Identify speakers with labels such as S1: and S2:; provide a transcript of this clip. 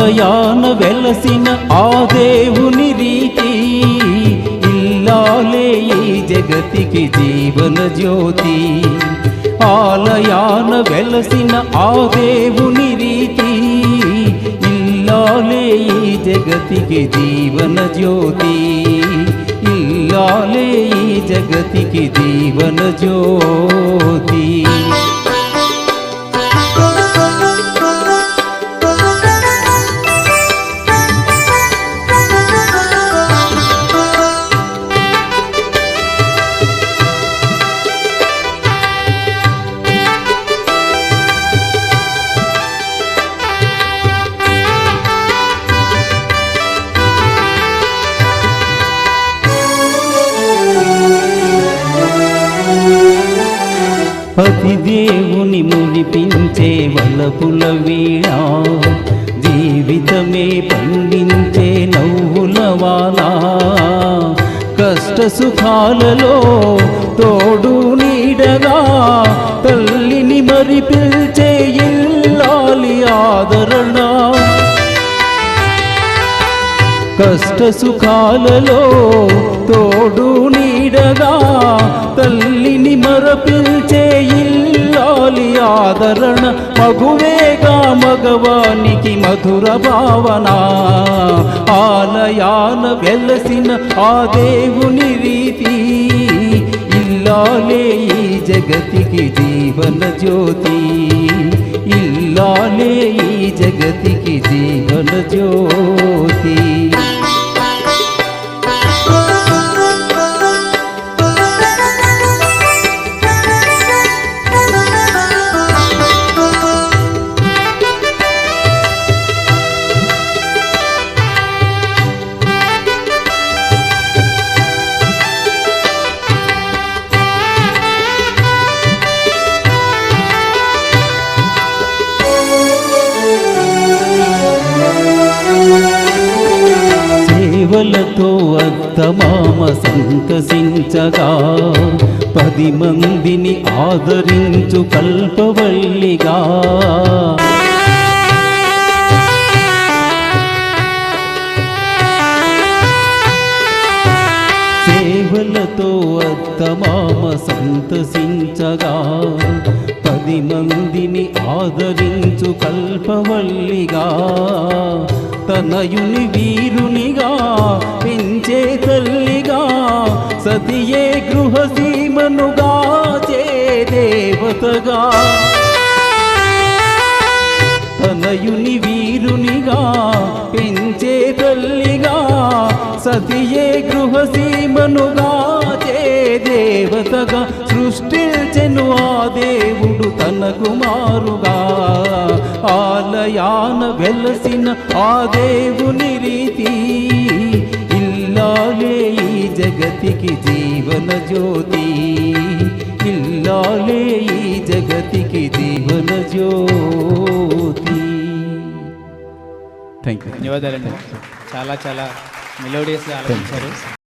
S1: ఆలయాన వెలసిన ఆ దేవుని రీతి ఇల్లాలే ఈ జగతికి జీవన జ్యోతి. ఆలయాన వెలసిన ఆ దేవుని రీతి ఇల్లాలే ఈ జగతికి జీవన జ్యోతి. ఇల్లాలే ఈ జగతికి జీవన జ్యోతి. పతి దేవుని మురిపించే వలపుల వీణ, జీవితమే పండించే నవ్వుల వాన. కష్ట సుఖాలలో తోడు నీడగా తల్లిని మరి పిలిచే ఇల్లాలి ఆదరణ. కష్ట సుఖాలలో తోడు నీడగా తల్లిని మరపిల్చే ఇల్లాలి ఆదరణ. మగువేగా మగవానికి మధుర భావన. ఆలయాన వెలసిన ఆ దేవుని రీతి ఇల్లాలే ఈ జగతికి జీవన జ్యోతి. ఇల్లాలే ఈ జగతికి జీవన జ్యోతి. సేవలతో అత్తమామ సంతసించగా 10 మందిని ఆదరించు కల్పవల్లిగా. సేవలతో అత్తమామ సంతసించగా 10 మందిని ఆదరించు కల్పవల్లిగా. తనయుని వీరునిగా పెంచే తల్లిగా సతియే గృహసీమనుగా చే దేవతగా. తనయుని వీరునిగా పెంచే తల్లిగా సతియే గృహసీమనుగా చే దేవతగా. సృష్టించెను ఆ దేవుడు తన కుమారుగా. ఆలయాన వెలసిన ఆ దేవుని రీతి ఇల్లాలే ఈ జగతికి జీవన జ్యోతి. ఇల్లాలే ఈ జగతికి జీవన జ్యోతి. Thank you.
S2: ధన్యవాదాలండి. చాలా చాలా మెలోడియస్గా ఆలోచించారు.